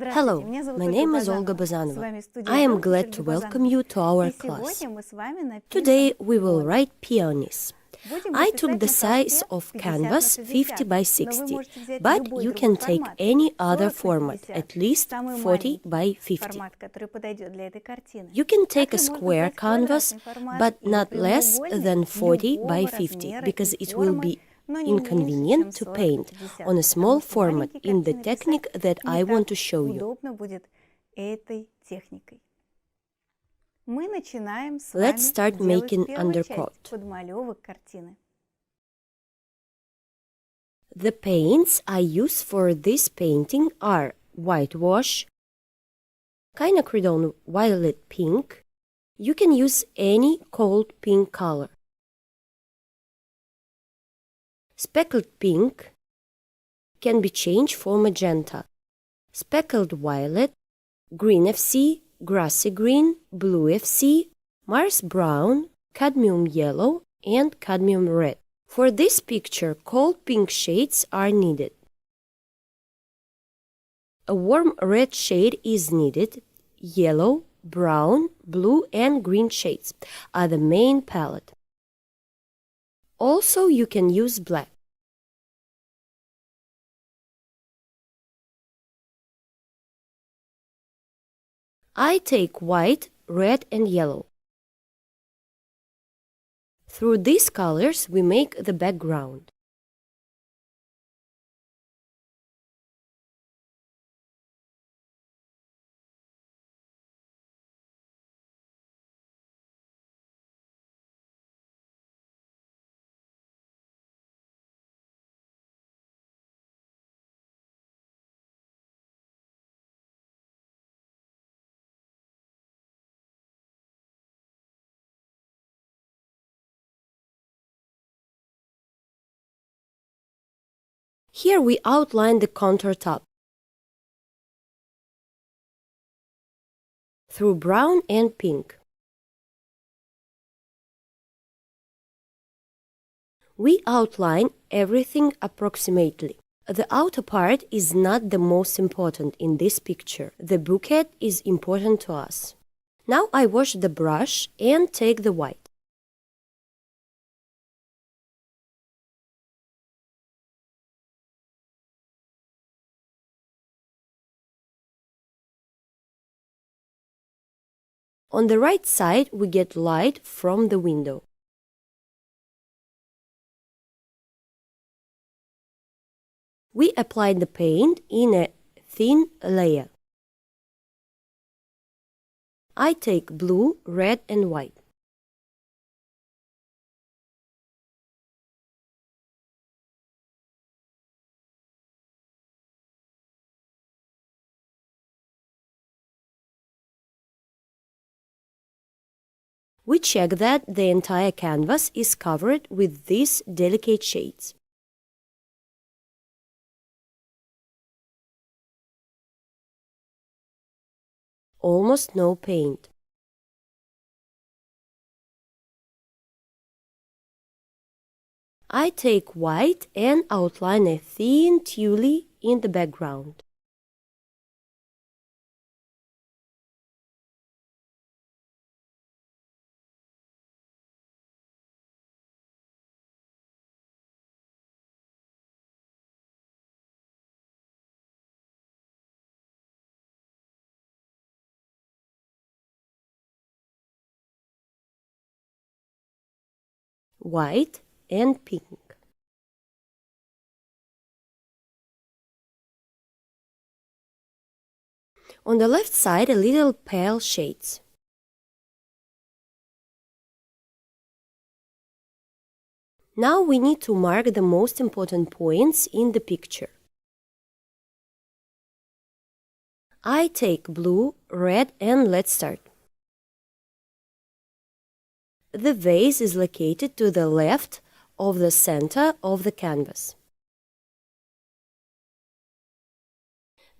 Hello, my name is Olga Bazanova. I am glad to welcome you to our class. Today we will write peonies. I took the size of canvas 50 by 60, but you can take any other format, at least 40 by 50. You can take a square canvas, but not less than 40 by 50, because it will be inconvenient to paint on a small format in the technique that I want to show you. Let's start making undercoat. The paints I use for this painting are whitewash, quinacridone violet pink. You can use any cold pink color. Speckled pink can be changed for magenta, speckled violet, green FC, grassy green, blue FC, Mars brown, cadmium yellow, and cadmium red. For this picture, cold pink shades are needed. A warm red shade is needed. Yellow, brown, blue, and green shades are the main palette. Also, you can use black. I take white, red, and yellow. Through these colors, we make the background. Here we outline the contour top through brown and pink. We outline everything approximately. The outer part is not the most important in this picture. The bouquet is important to us. Now I wash the brush and take the white. On the right side, we get light from the window. We apply the paint in a thin layer. I take blue, red, and white. We check that the entire canvas is covered with these delicate shades. Almost no paint. I take white and outline a thin tulle in the background. White and pink. On the left side, a little pale shades. Now we need to mark the most important points in the picture. I take blue, red, and let's start. The vase is located to the left of the center of the canvas.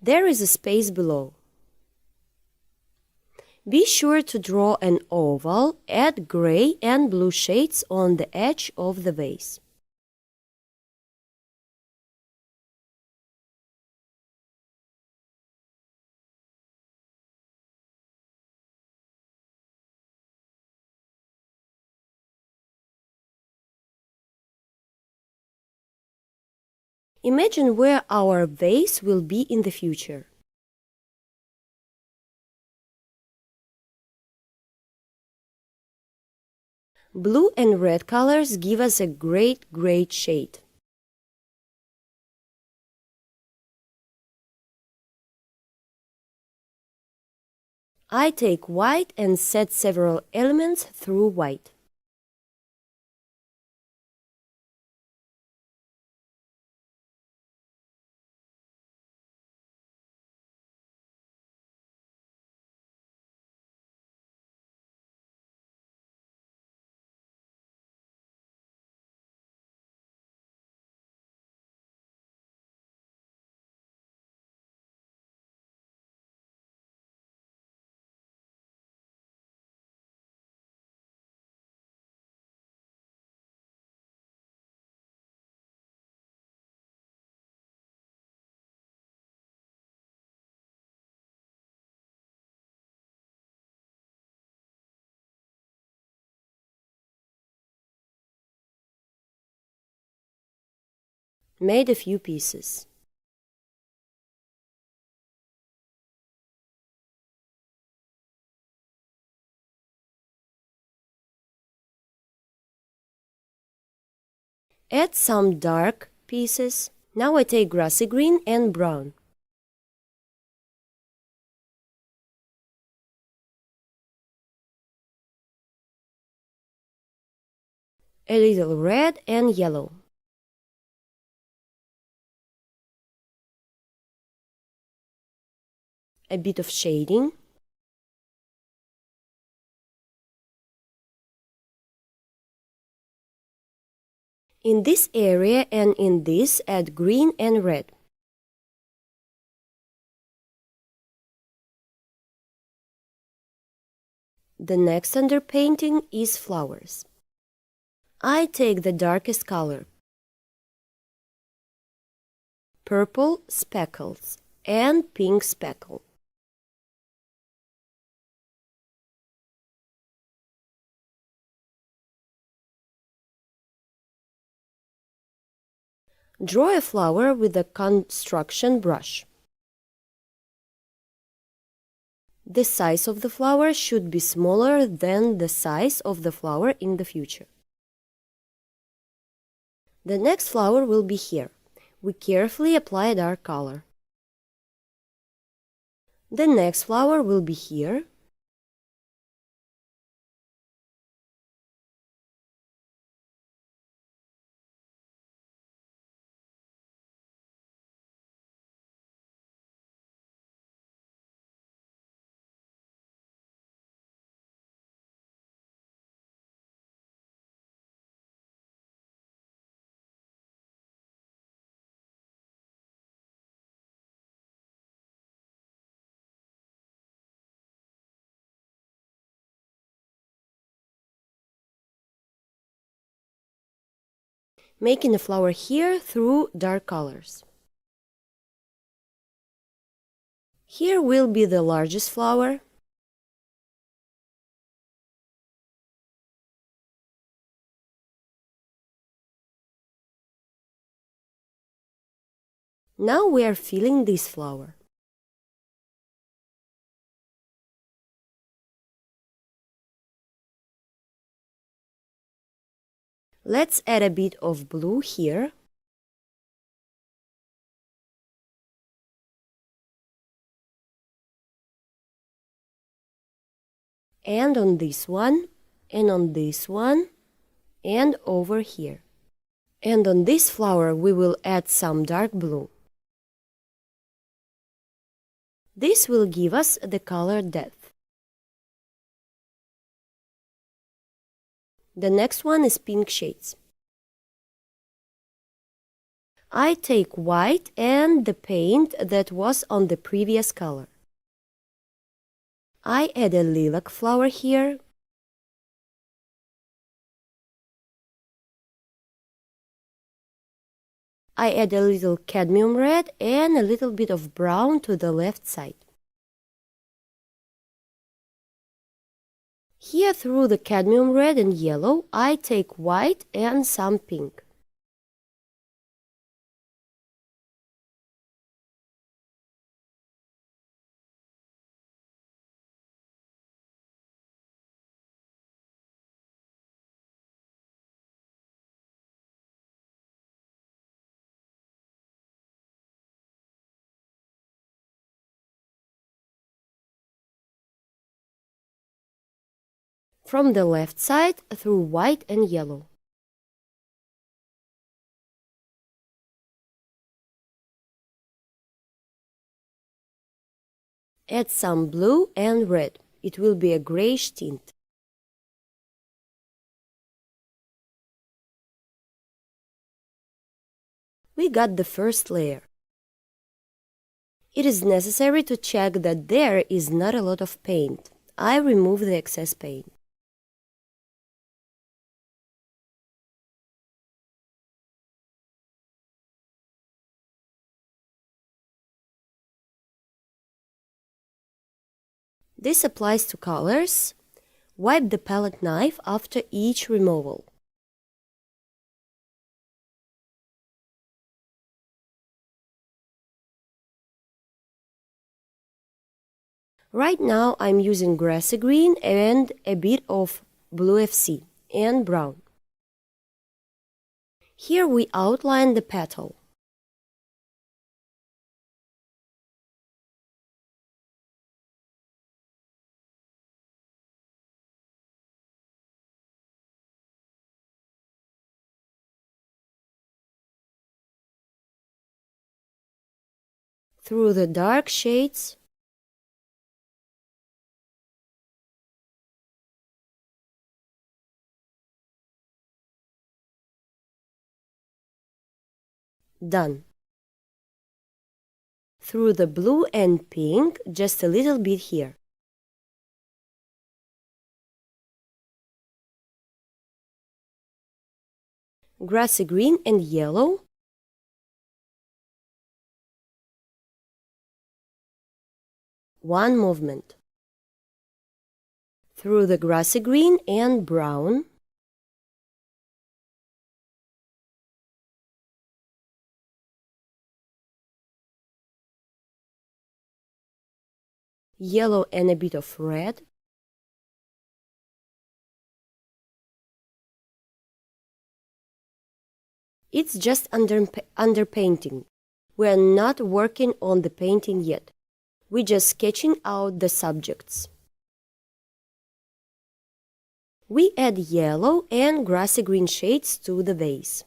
There is a space below. Be sure to draw an oval, add gray and blue shades on the edge of the vase. Imagine where our vase will be in the future. Blue and red colors give us a great shade. I take white and set several elements through white. Made a few pieces. Add some dark pieces. Now I take grassy green and brown. A little red and yellow. A bit of shading. In this area and in this, add green and red. The next underpainting is flowers. I take the darkest color, purple speckles and pink speckle. Draw a flower with a construction brush. The size of the flower should be smaller than the size of the flower in the future. The next flower will be here. We carefully apply a dark color. The next flower will be here. Making a flower here through dark colors. Here will be the largest flower. Now we are filling this flower. Let's add a bit of blue here. And on this one, and on this one, and over here. And on this flower we will add some dark blue. This will give us the color depth. The next one is pink shades. I take white and the paint that was on the previous color. I add a lilac flower here. I add a little cadmium red and a little bit of brown to the left side. Here through the cadmium red and yellow, I take white and some pink. From the left side through white and yellow. Add some blue and red. It will be a grayish tint. We got the first layer. It is necessary to check that there is not a lot of paint. I remove the excess paint. This applies to colors. Wipe the palette knife after each removal. Right now I'm using grassy green and a bit of blue FC and brown. Here we outline the petal. Through the dark shades, done. Through the blue and pink, just a little bit here. Grassy green and yellow. One movement. Through the grassy green and brown. Yellow and a bit of red. It's just underpainting. We are not working on the painting yet. We're just sketching out the subjects. We add yellow and grassy green shades to the vase.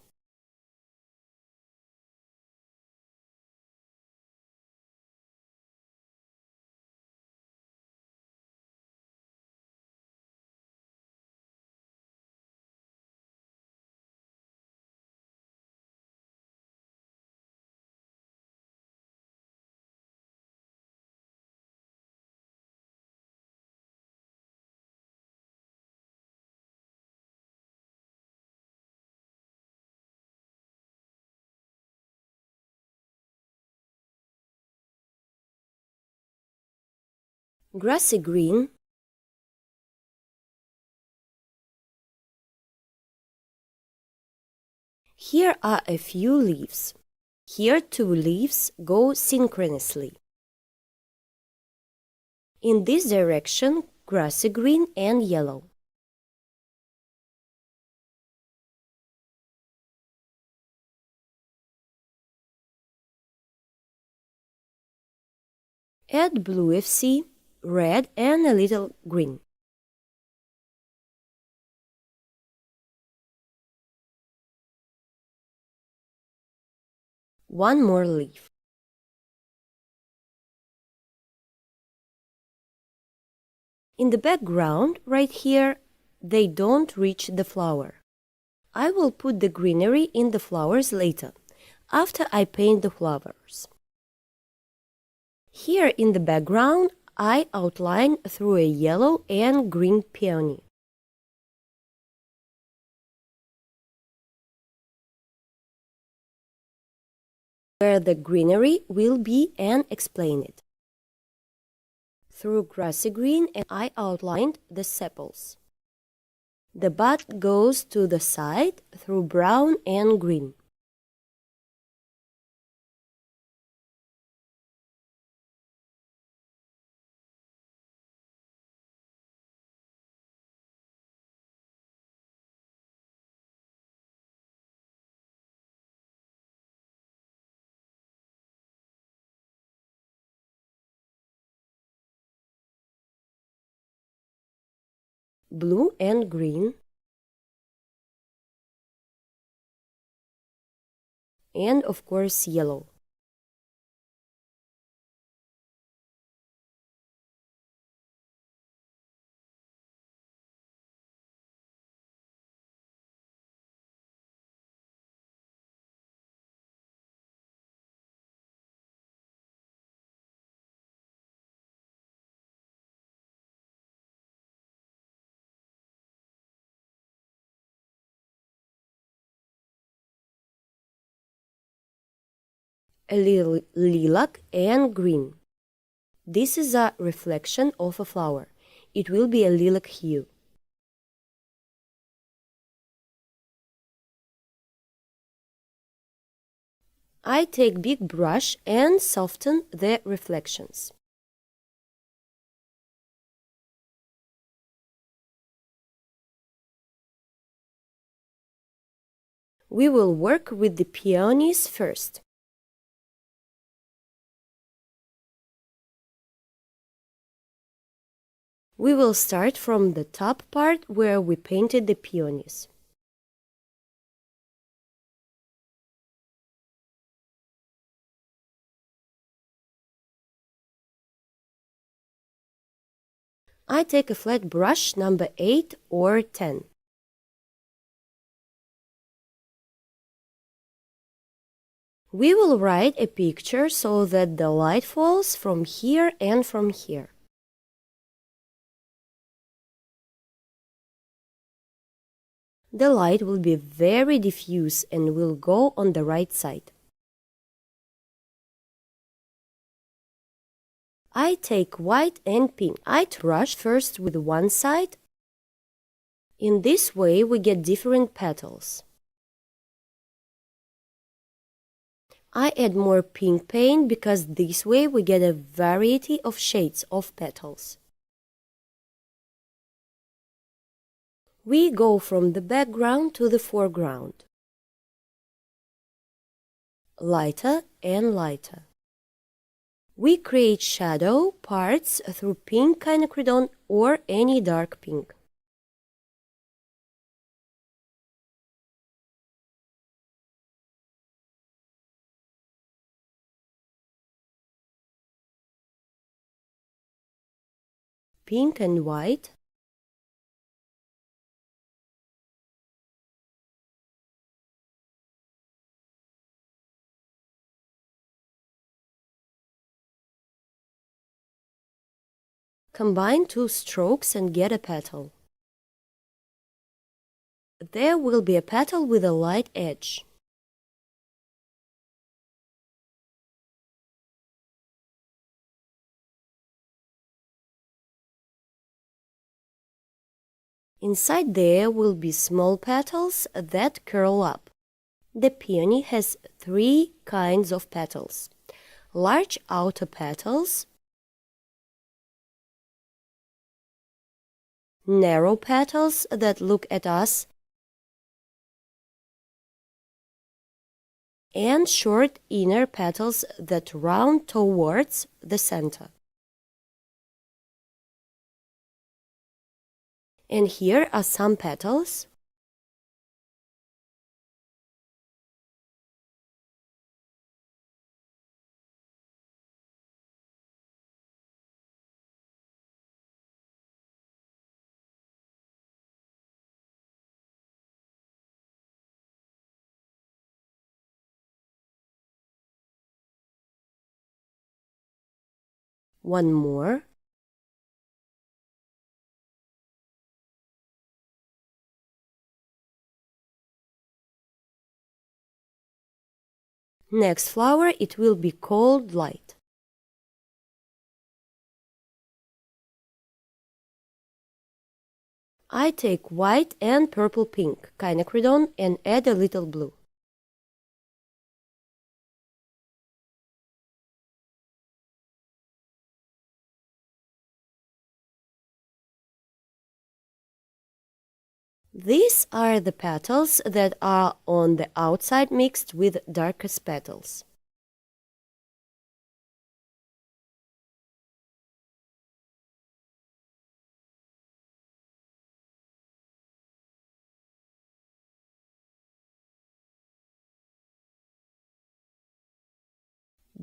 Grassy green. Here are a few leaves. Here 2 leaves go synchronously. In this direction, grassy green and yellow. Add blue FC, red and a little green. One more leaf. In the background, right here, they don't reach the flower. I will put the greenery in the flowers later. after I paint the flowers. Here in the background, I outline through a yellow and green peony. Where the greenery will be and explain it. Through grassy green, and I outlined the sepals. The bud goes to the side through brown and green. Blue and green, and of course yellow. A little lilac and green. This is a reflection of a flower. It will be a lilac hue. I take big brush and soften the reflections. We will work with the peonies first. We will start from the top part where we painted the peonies. I take a flat brush number 8 or 10. We will write a picture so that the light falls from here and from here. The light will be very diffuse and will go on the right side. I take white and pink. I brush first with one side. In this way we get different petals. I add more pink paint because this way we get a variety of shades of petals. We go from the background to the foreground. Lighter and lighter. We create shadow parts through pink quinacridone or any dark pink. Pink and white. Combine two strokes and get a petal. There will be a petal with a light edge. Inside there will be small petals that curl up. The peony has 3 kinds of petals. Large outer petals, narrow petals that look at us, and short inner petals that round towards the center. And here are some petals. One more. Next flower, it will be called light. I take white and purple pink quinacridone and add a little blue. These are the petals that are on the outside mixed with darkest petals.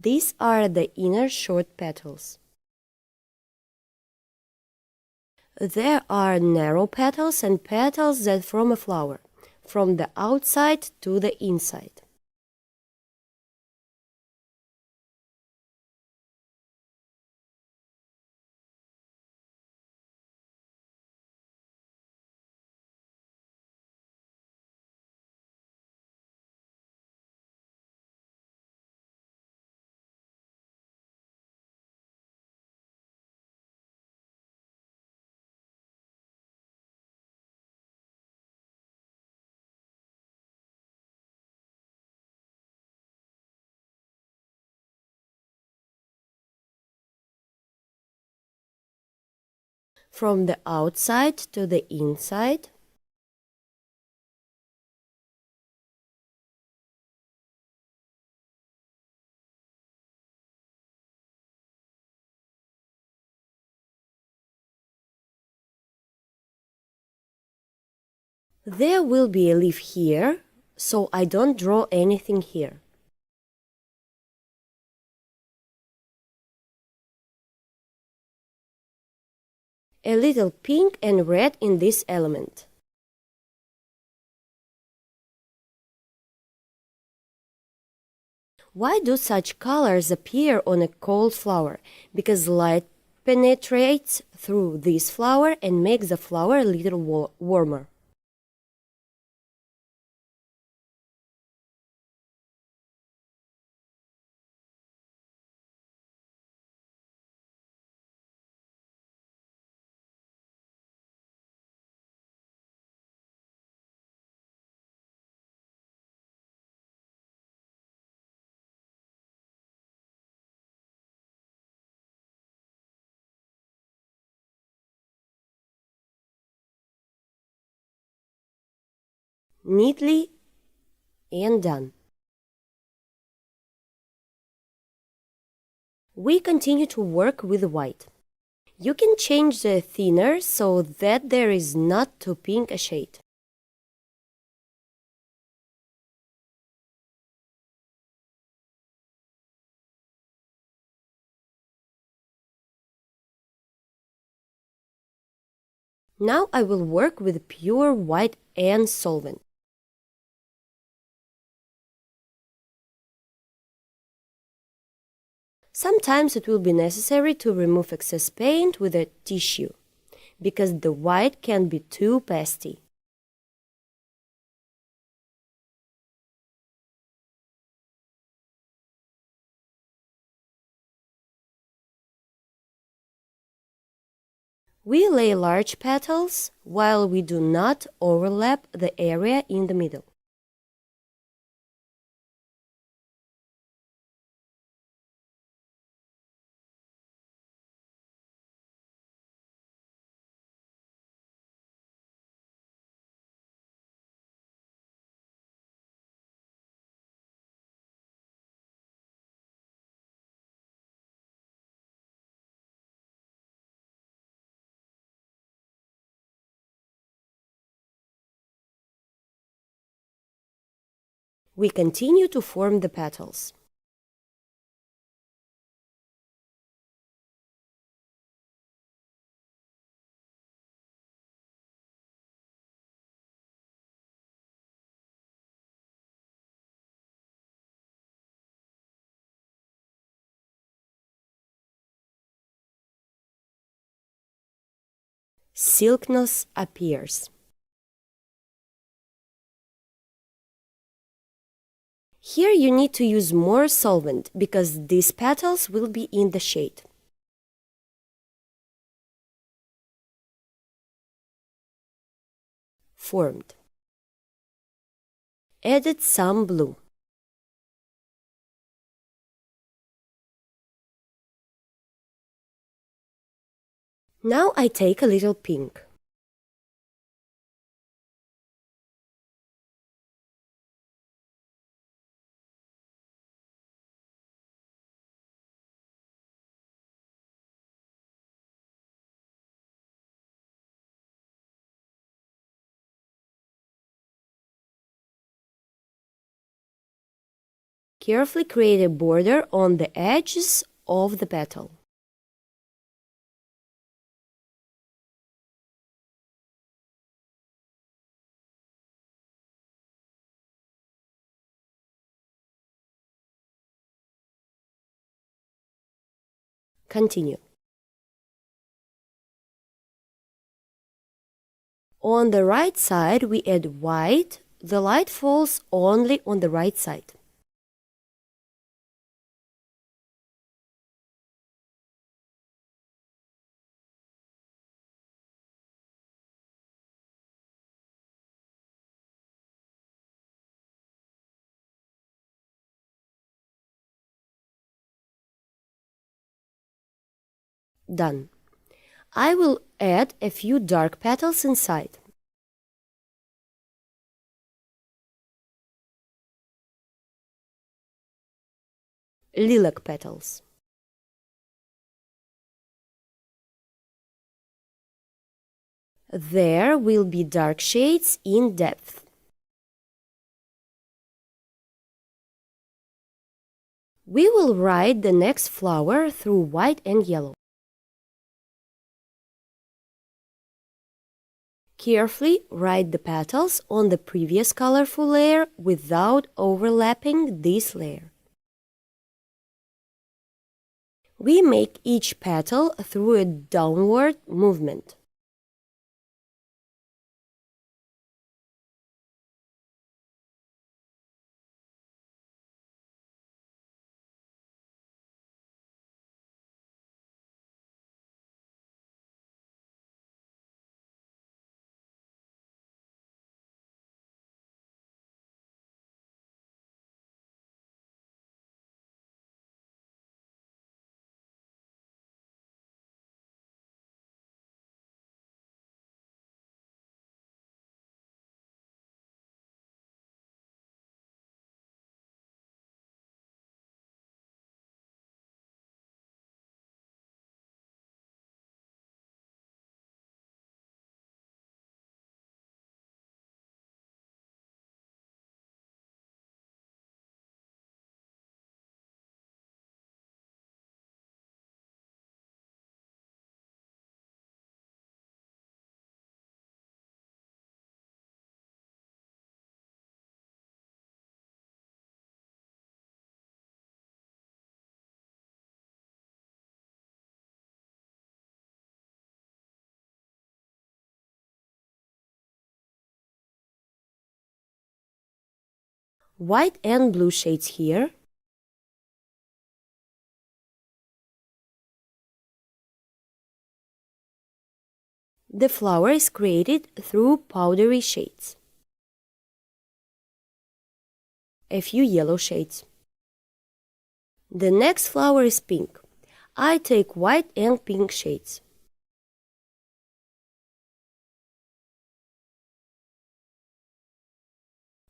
These are the inner short petals. There are narrow petals and petals that form a flower, from the outside to the inside. From the outside to the inside. There will be a leaf here, so I don't draw anything here. A little pink and red in this element. Why do such colors appear on a cold flower? Because light penetrates through this flower and makes the flower a little warmer. Neatly and done. We continue to work with white. You can change the thinner so that there is not too pink a shade. Now I will work with pure white and solvent. Sometimes it will be necessary to remove excess paint with a tissue, because the white can be too pasty. We lay large petals while we do not overlap the area in the middle. We continue to form the petals. silkiness appears. Here you need to use more solvent because these petals will be in the shade. Formed. Added some blue. Now I take a little pink. Carefully create a border on the edges of the petal. Continue. On the right side, we add white. The light falls only on the right side. Done. I will add a few dark petals inside. Lilac petals. There will be dark shades in depth. We will write the next flower through white and yellow. Carefully write the petals on the previous colorful layer without overlapping this layer. We make each petal through a downward movement. White and blue shades here. The flower is created through powdery shades. A few yellow shades. The next flower is pink. I take white and pink shades.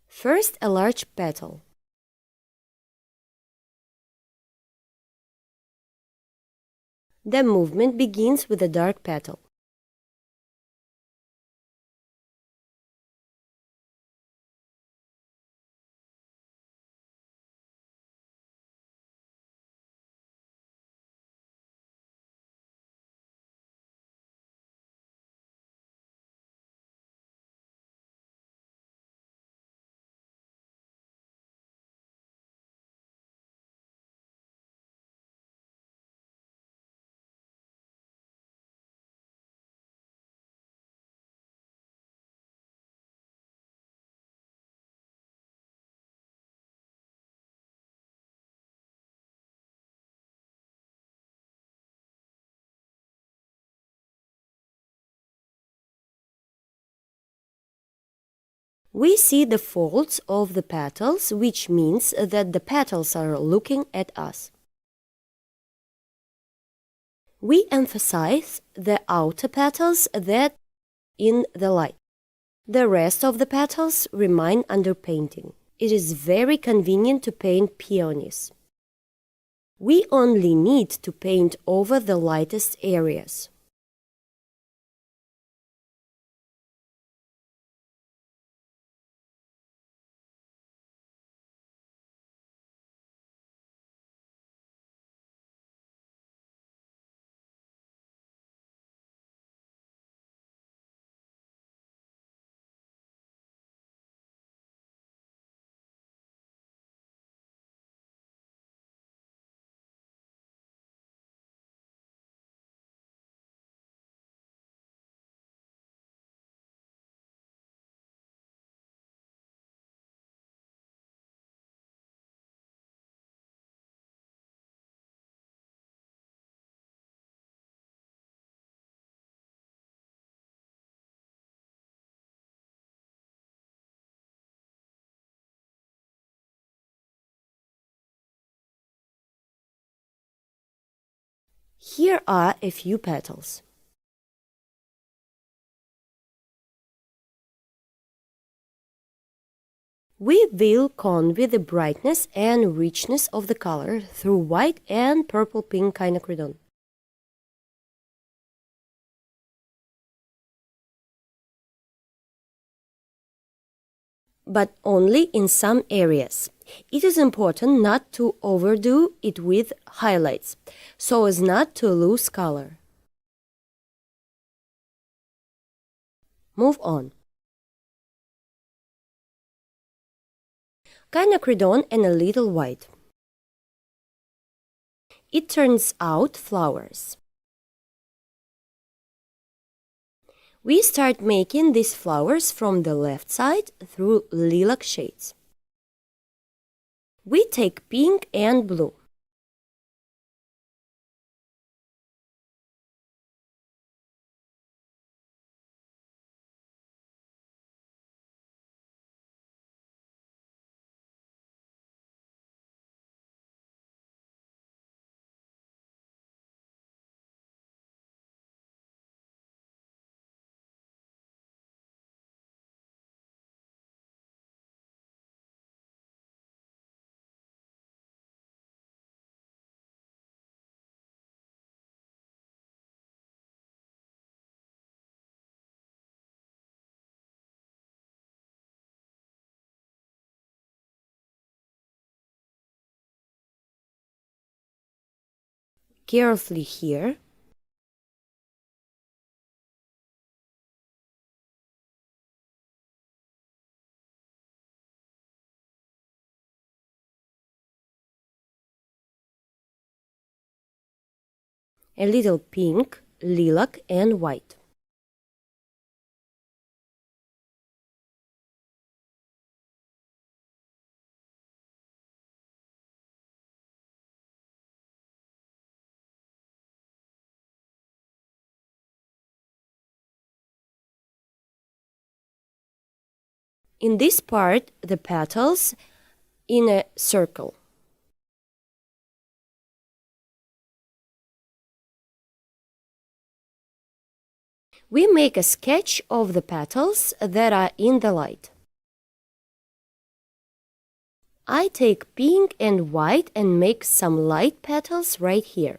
First, a large petal. The movement begins with a dark petal. We see the folds of the petals, which means that the petals are looking at us. We emphasize the outer petals that in the light. The rest of the petals remain under painting. It is very convenient to paint peonies. We only need to paint over the lightest areas. Here are a few petals. We will convey the brightness and richness of the color through white and purple-pink quinacridone. But only in some areas. It is important not to overdo it with highlights, so as not to lose color. Move on. Quinacridone and a little white. It turns out flowers. We start making these flowers from the left side through lilac shades. We take pink and blue. Carefully here. A little pink, lilac and white. In this part, the petals in a circle. We make a sketch of the petals that are in the light. I take pink and white and make some light petals right here.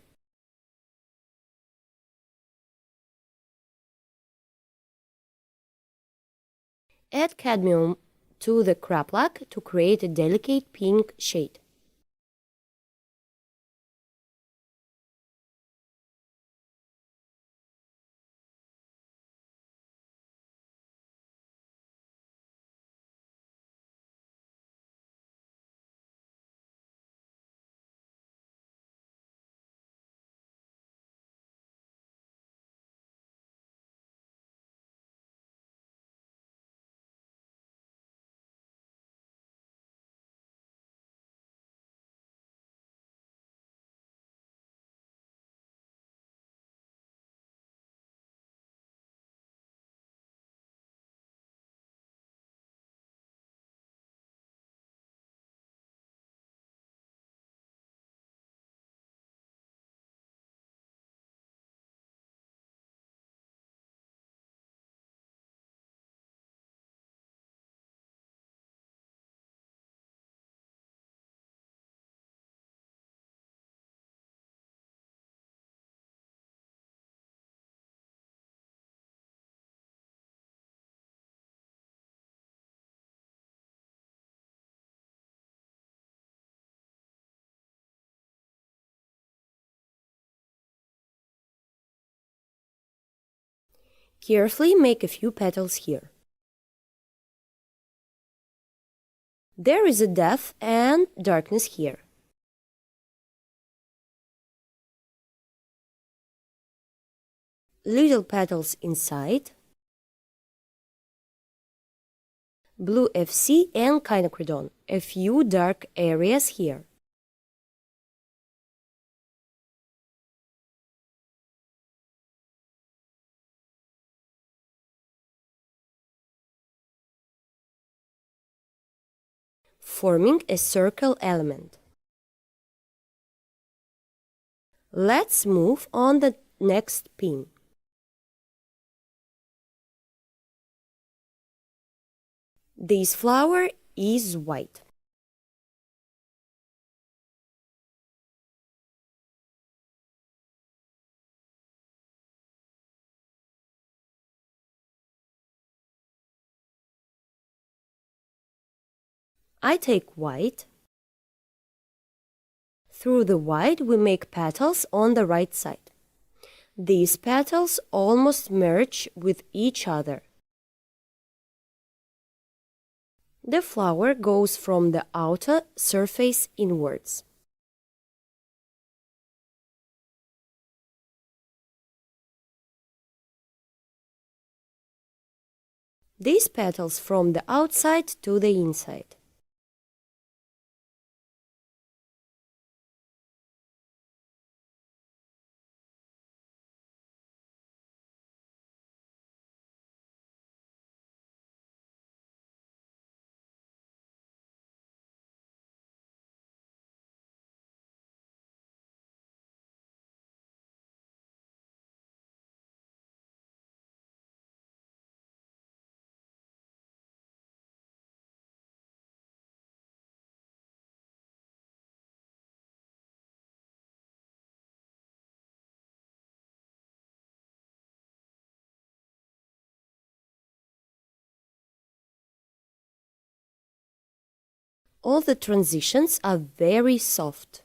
Add cadmium to the craplak to create a delicate pink shade. Carefully make a few petals here. There is a depth and darkness here. Little petals inside. Blue FC and quinacridone. A few dark areas here. Forming a circle element. Let's move on the next pin. This flower is white. I take white. Through the white we make petals on the right side. These petals almost merge with each other. The flower goes from the outer surface inwards. These petals from the outside to the inside. All the transitions are very soft.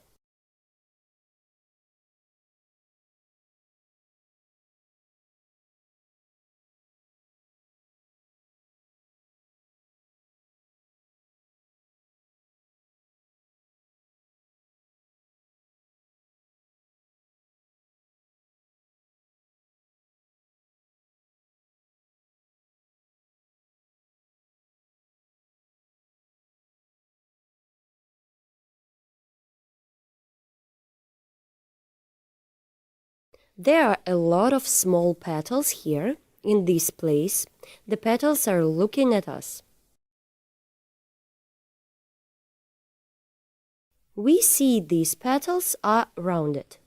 There are a lot of small petals here. In this place, the petals are looking at us. We see these petals are rounded.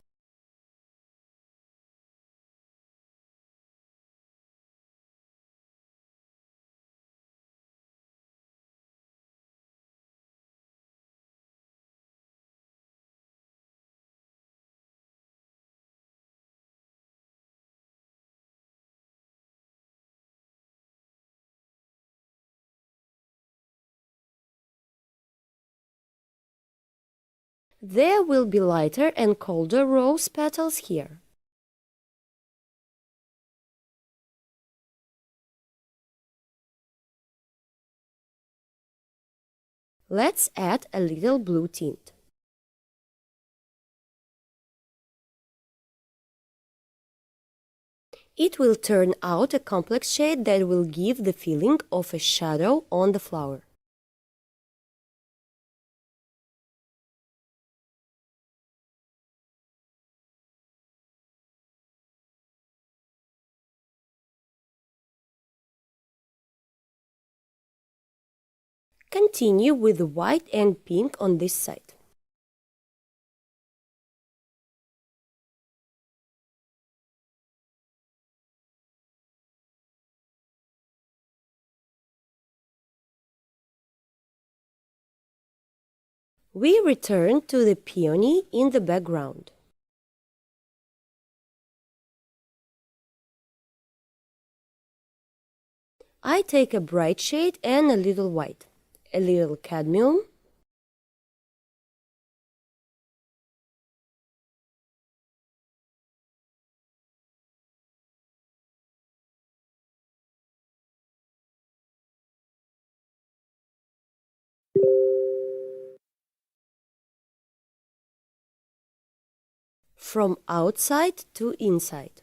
There will be lighter and colder rose petals here. Let's add a little blue tint. It will turn out a complex shade that will give the feeling of a shadow on the flower. Continue with the white and pink on this side. We return to the peony in the background. I take a bright shade and a little white, a little cadmium, from outside to inside.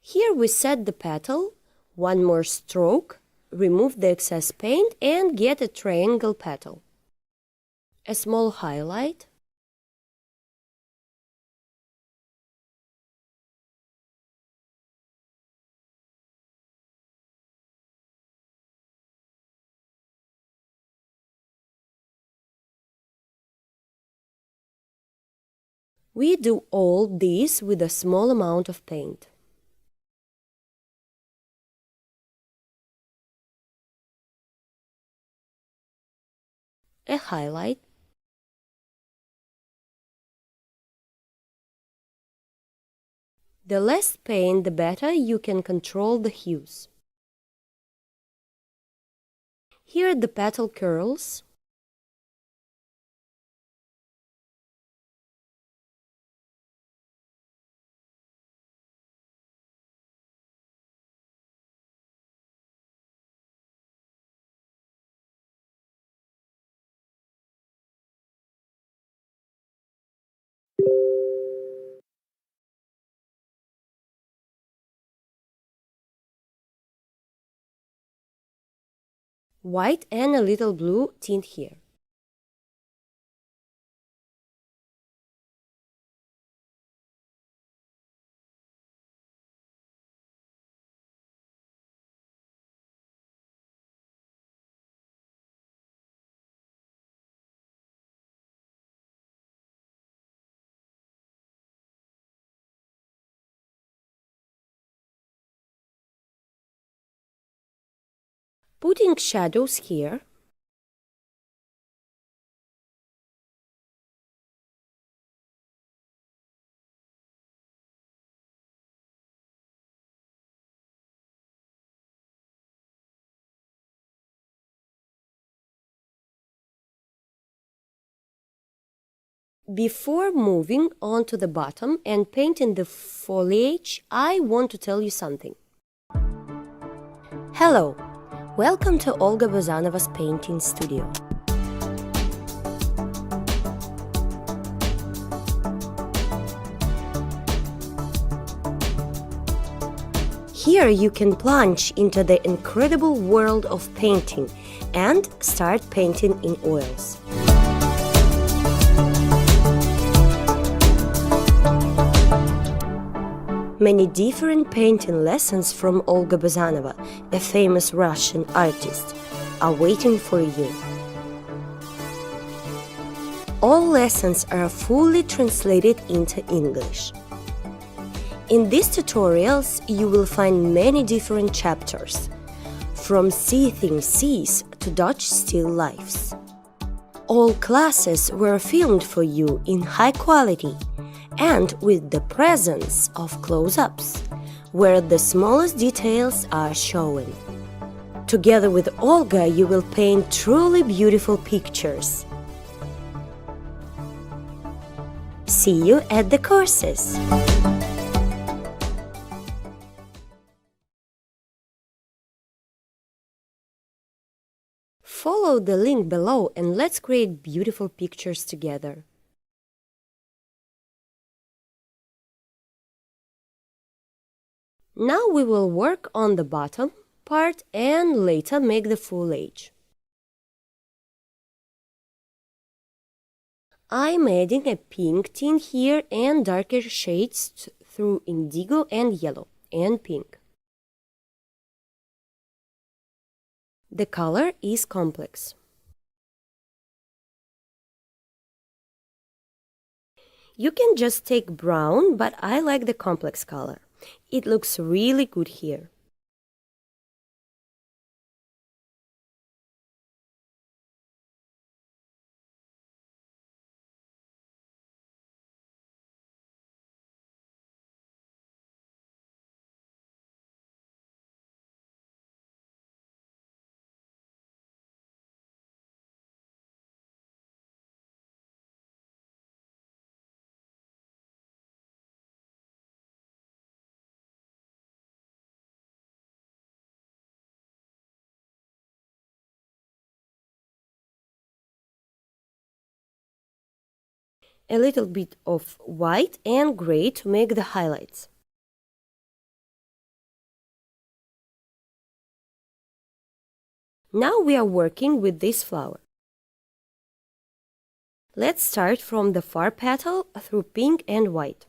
Here we set the petal, one more stroke, remove the excess paint and get a triangle petal. A small highlight. We do all this with a small amount of paint. A highlight. The less paint, the better you can control the hues. Here the petal curls. White and a little blue tint here. Putting shadows here. Before moving on to the bottom and painting the foliage, I want to tell you something. Hello! Welcome to Olga Bazanova's painting studio. Here you can plunge into the incredible world of painting and start painting in oils. Many different painting lessons from Olga Bazanova, a famous Russian artist, are waiting for you. All lessons are fully translated into English. In these tutorials, you will find many different chapters, from seething seas to Dutch still lifes. All classes were filmed for you in high quality and with the presence of close-ups, where the smallest details are shown. Together with Olga, you will paint truly beautiful pictures. See you at the courses! Follow the link below and let's create beautiful pictures together. Now we will work on the bottom part and later make the foliage. I'm adding a pink tint here and darker shades through indigo and yellow and pink. The color is complex. You can just take brown, but I like the complex color. It looks really good here. a little bit of white and gray to make the highlights. Now we are working with this flower. Let's start from the far petal through pink and white.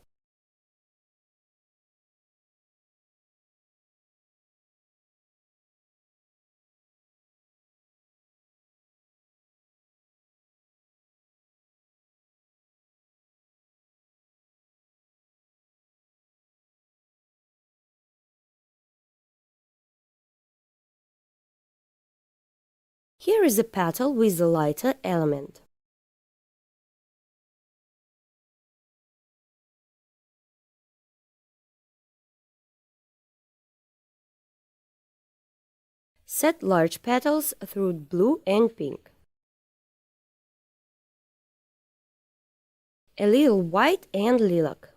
Here is a petal with a lighter element. Set large petals through blue and pink. A little white and lilac.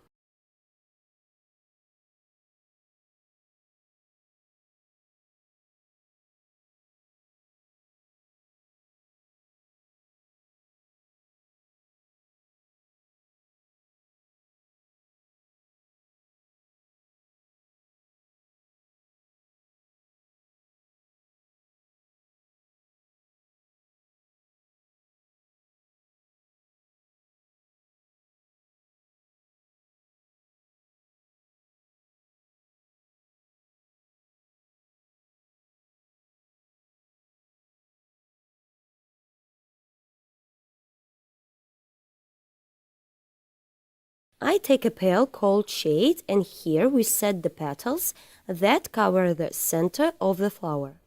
I take a pale cold shade and here we set the petals that cover the center of the flower.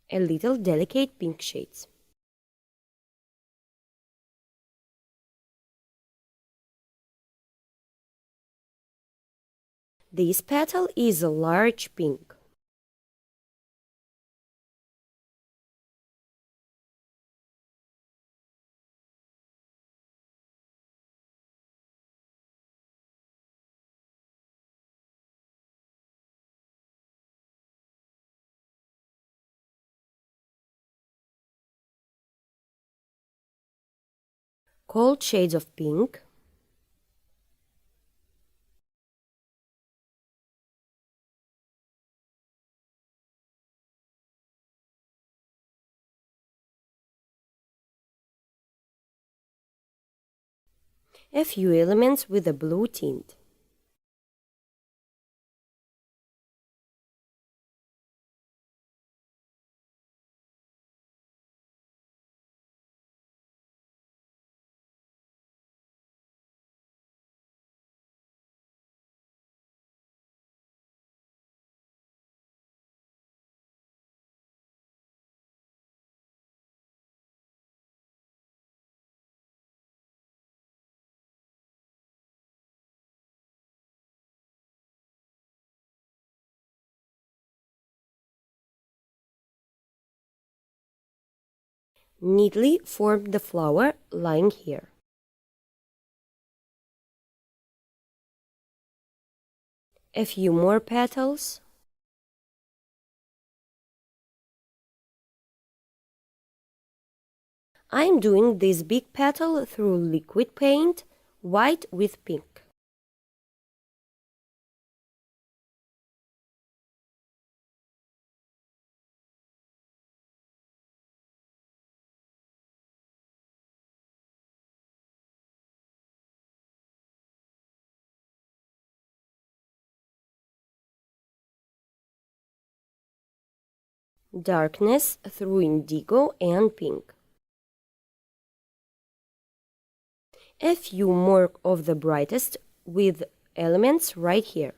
A little delicate pink shades. This petal is a large pink. Cold shades of pink. A few elements with a blue tint. Neatly form the flower lying here. A few more petals. I'm doing this big petal through liquid paint, white with pink. darkness through indigo and pink. A few more of the brightest with elements right here.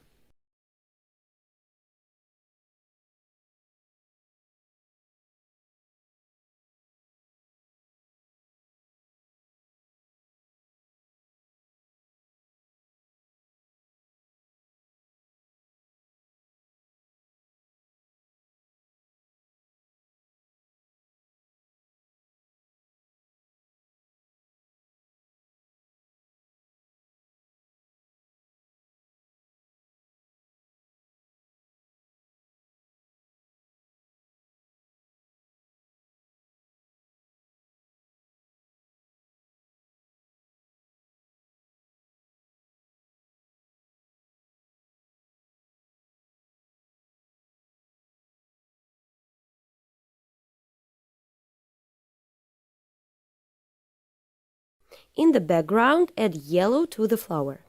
In the background, add yellow to the flower.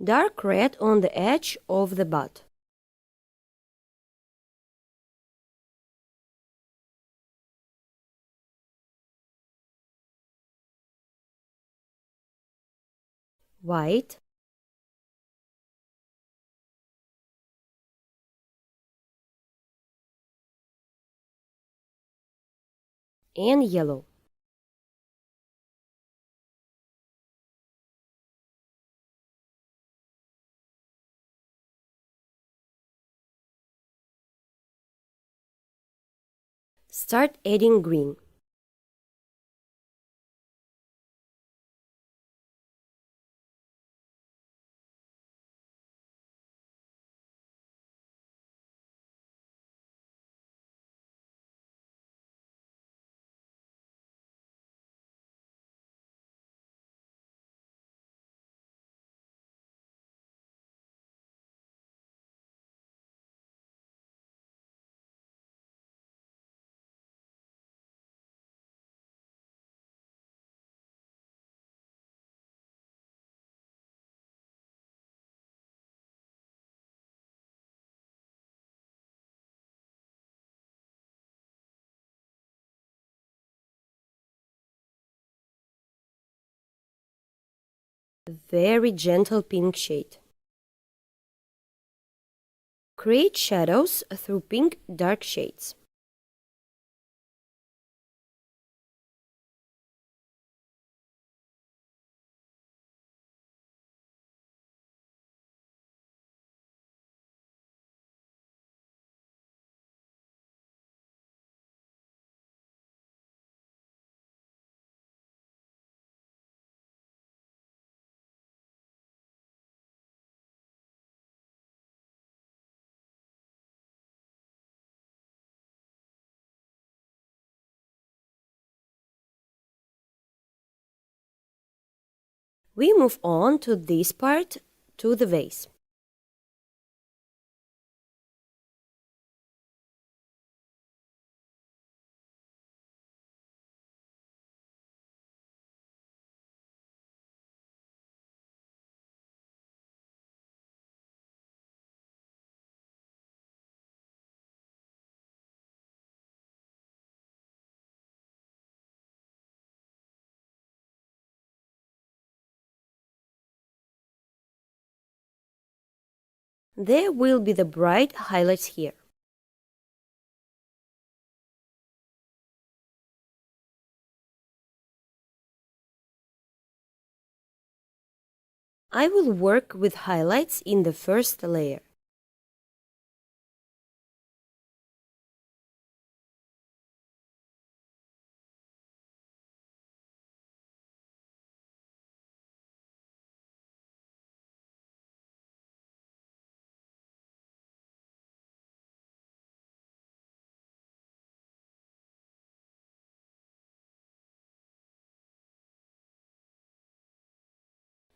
Dark red on the edge of the bud. White. And yellow. Start adding green. Very gentle pink shade. Create shadows through pink dark shades. We move on to this part, to the vase. There will be the bright highlights here. I will work with highlights in the first layer.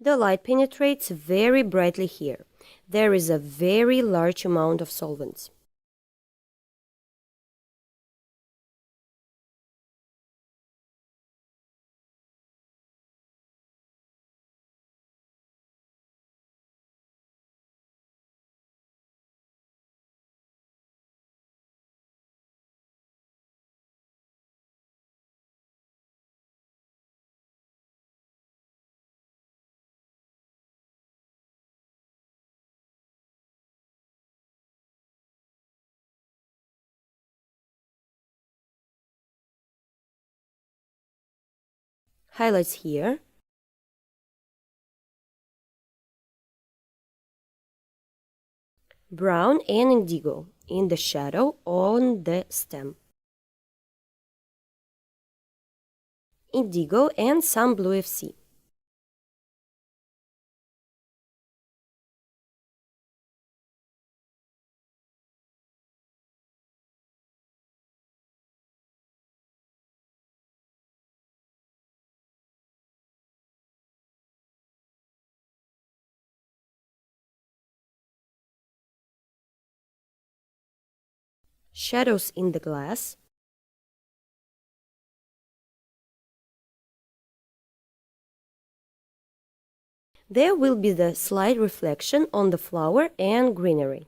The light penetrates very brightly here. There is a very large amount of solvents. highlights here, brown and indigo in the shadow on the stem, indigo and some blue FC. Shadows in the glass, there will be the slight reflection on the flower and greenery.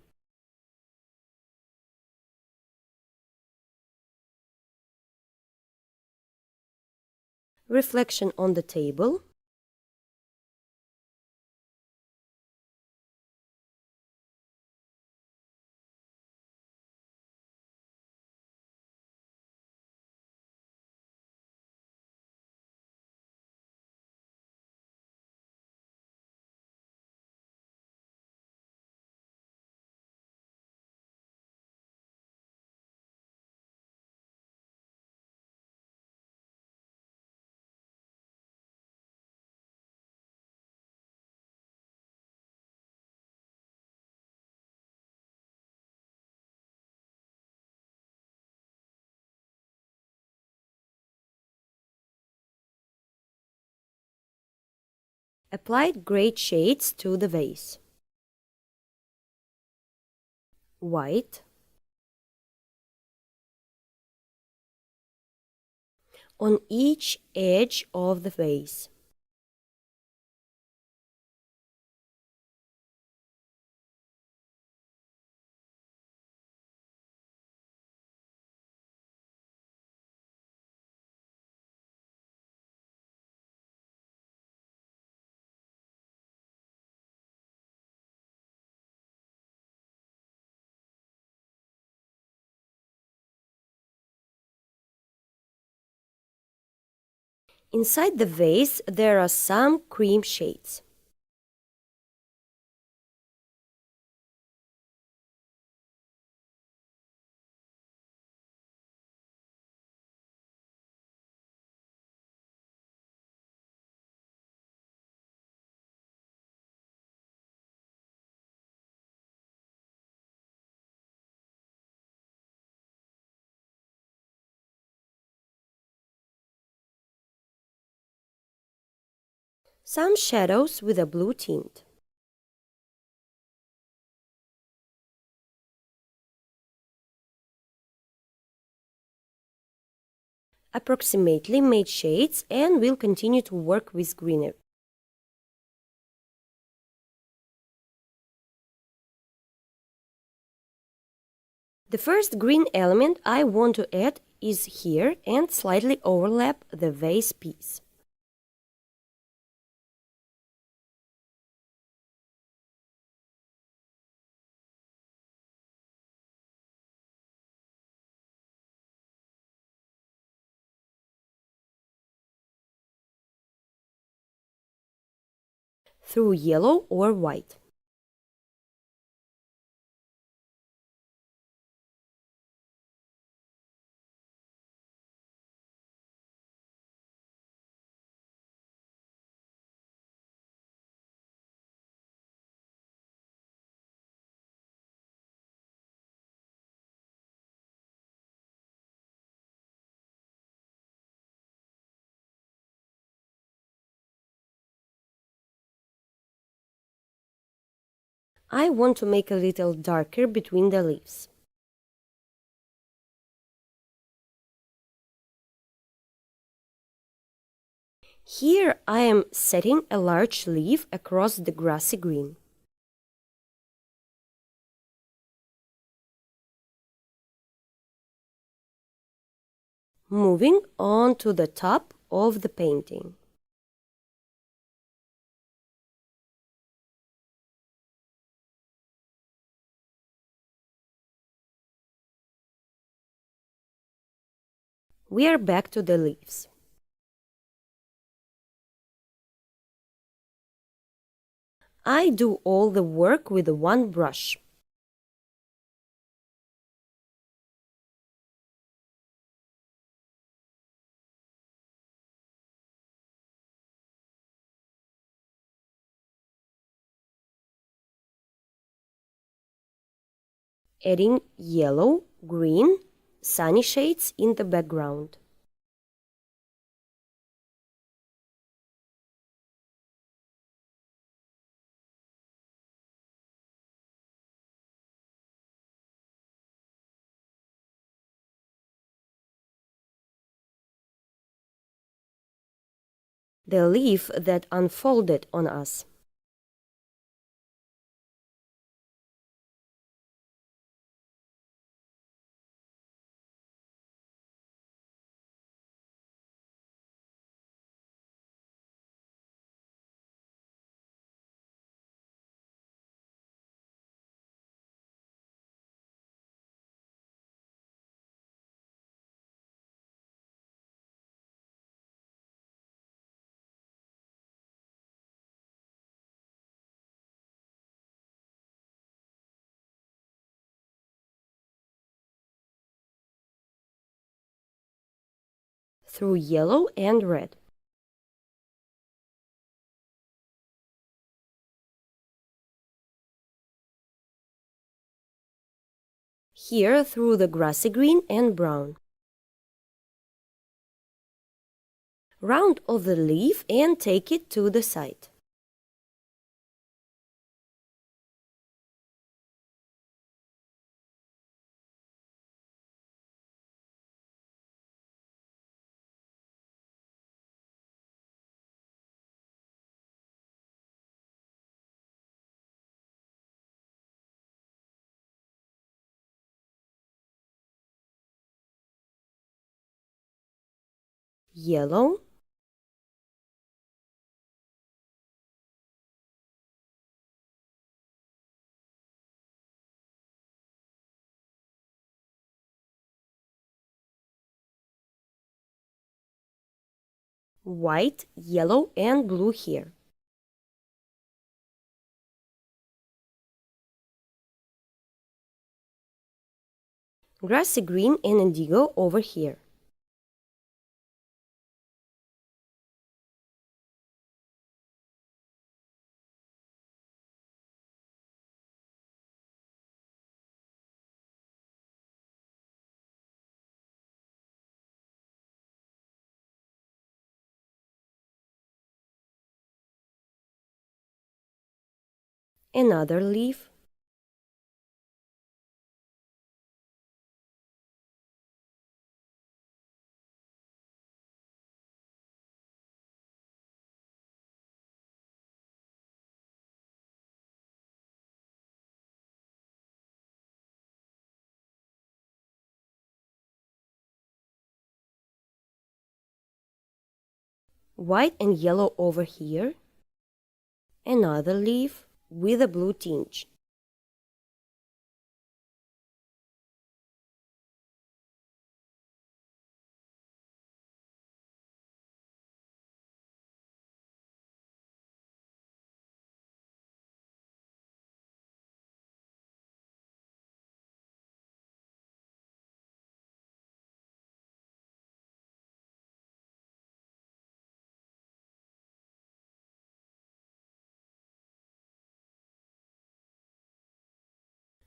Reflection on the table, applied gray shades to the vase. White, on each edge of the vase. Inside the vase there are some cream shades. Some shadows with a blue tint. Approximately made shades and will continue to work with greenery. The first green element I want to add is here and slightly overlap the vase piece. Through yellow or white. I want to make a little darker between the leaves. Here I am setting a large leaf across the grassy green. Moving on to the top of the painting. We are back to the leaves. I do all the work with one brush. Adding yellow, green, sunny shades in the background. The leaf that unfolded on us. Through yellow and red. Here through the grassy green and brown. Round off the leaf and take it to the side. Yellow, white, yellow and blue here. Grassy green and indigo over here. Another leaf. White and yellow over here. Another leaf with a blue tinge.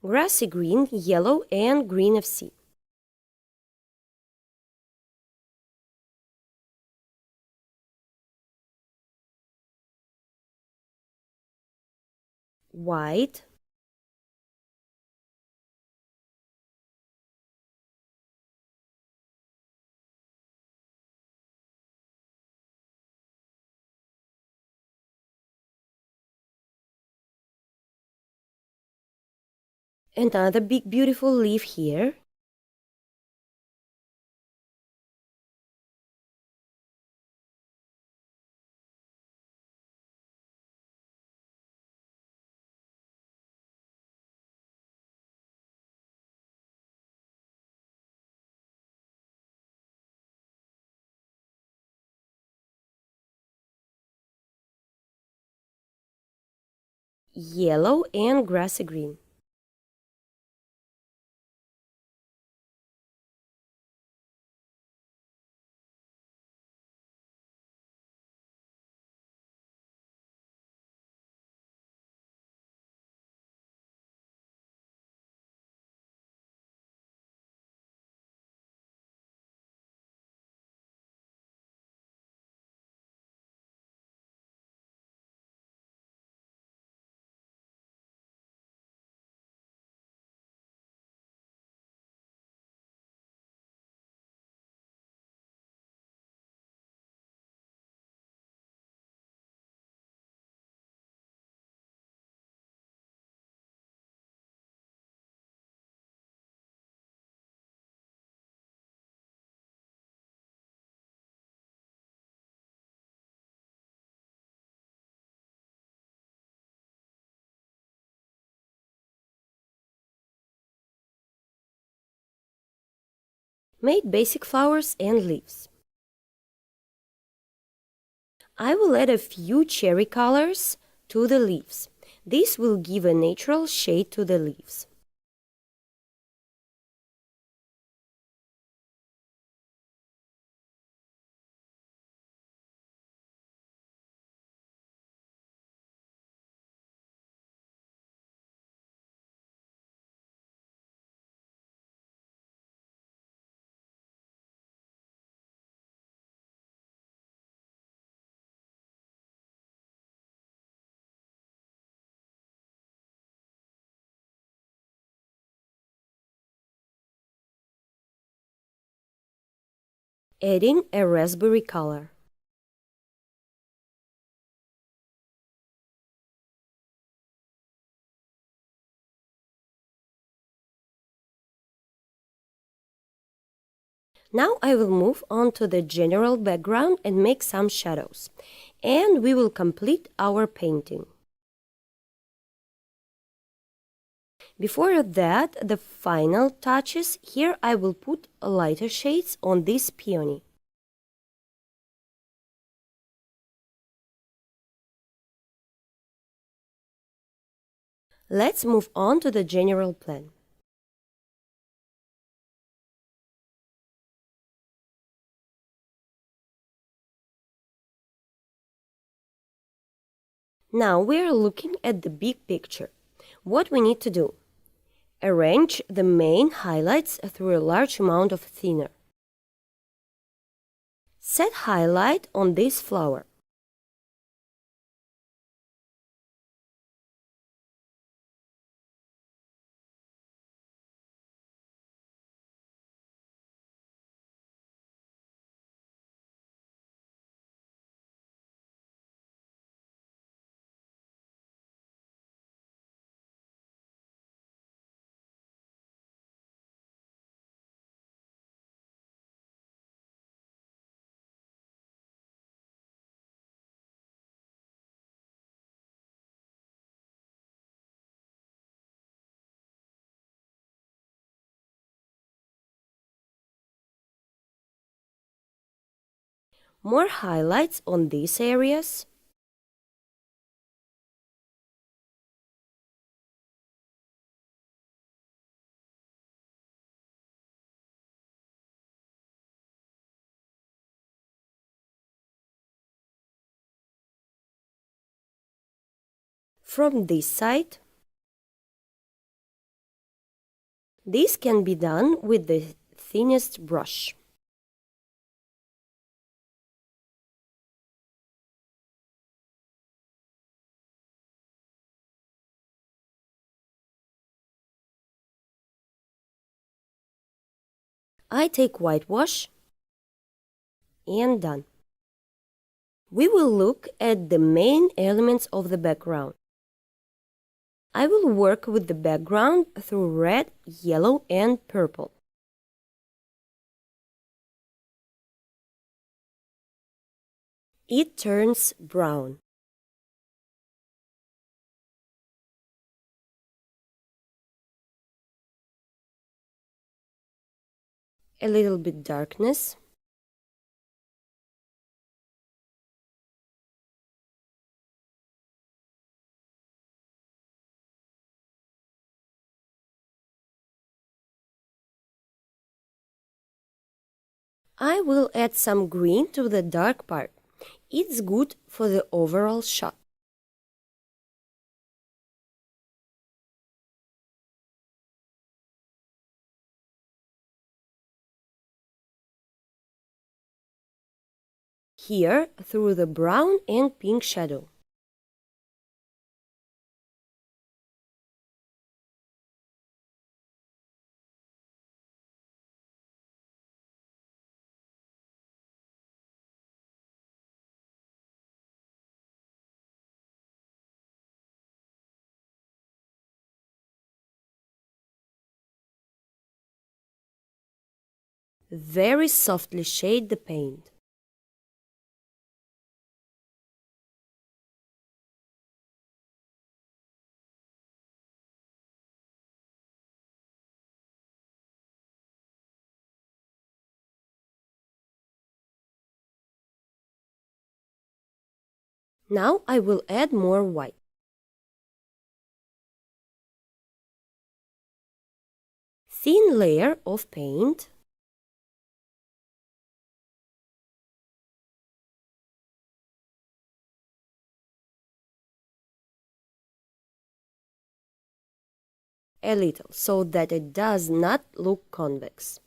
Grassy green, yellow and green of sea. White, another big beautiful leaf here. yellow and grassy green. Made basic flowers and leaves. I will add a few cherry colors to the leaves. This will give a natural shade to the leaves. Adding a raspberry color. Now I will move on to the general background and make some shadows. And we will complete our painting. Before that, the final touches, here I will put lighter shades on this peony. Let's move on to the general plan. Now we are looking at the big picture. What we need to do? Arrange the main highlights through a large amount of thinner. Set highlight on this flower. More highlights on these areas. From this side. This can be done with the thinnest brush. I take whitewash and done. We will look at the main elements of the background. I will work with the background through red, yellow and purple. It turns brown. A little bit darkness. I will add some green to the dark part. It's good for the overall shot. Here, through the brown and pink shadow. Very softly shade the paint. Now I will add more white. Thin layer of paint. A little, so that it does not look convex.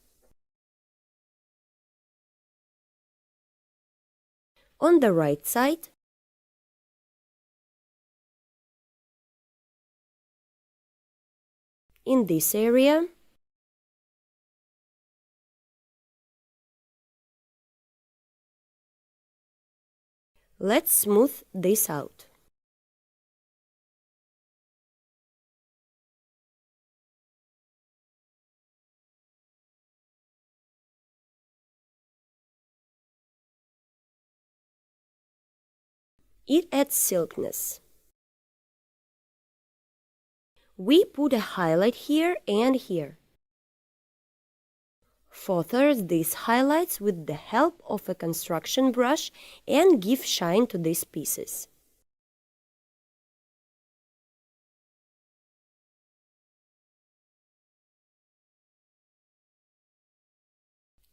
On the right side, in this area, let's smooth this out. It adds silkiness. We put a highlight here and here. Further these highlights with the help of a construction brush and give shine to these pieces.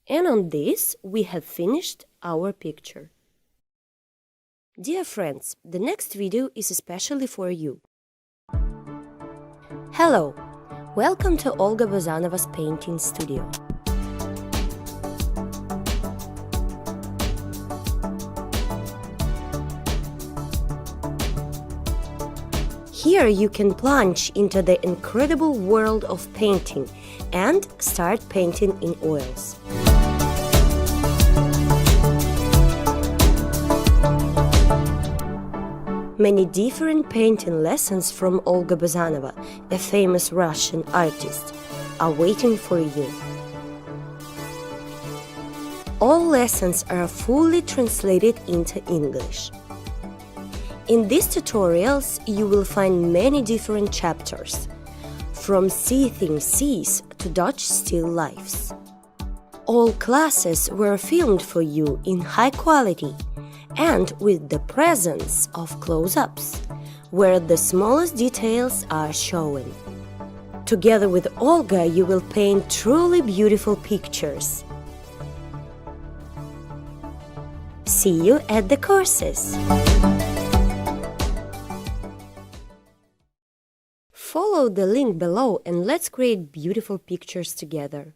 And on this, we have finished our picture. Dear friends, the next video is especially for you. Hello! Welcome to Olga Bazanova's painting studio. Here you can plunge into the incredible world of painting and start painting in oils. Many different painting lessons from Olga Bazanova, a famous Russian artist, are waiting for you. All lessons are fully translated into English. In these tutorials, you will find many different chapters, from seething seas to Dutch still lifes. All classes were filmed for you in high quality and with the presence of close-ups, where the smallest details are shown. Together with Olga, you will paint truly beautiful pictures. See you at the courses! Follow the link below and let's create beautiful pictures together.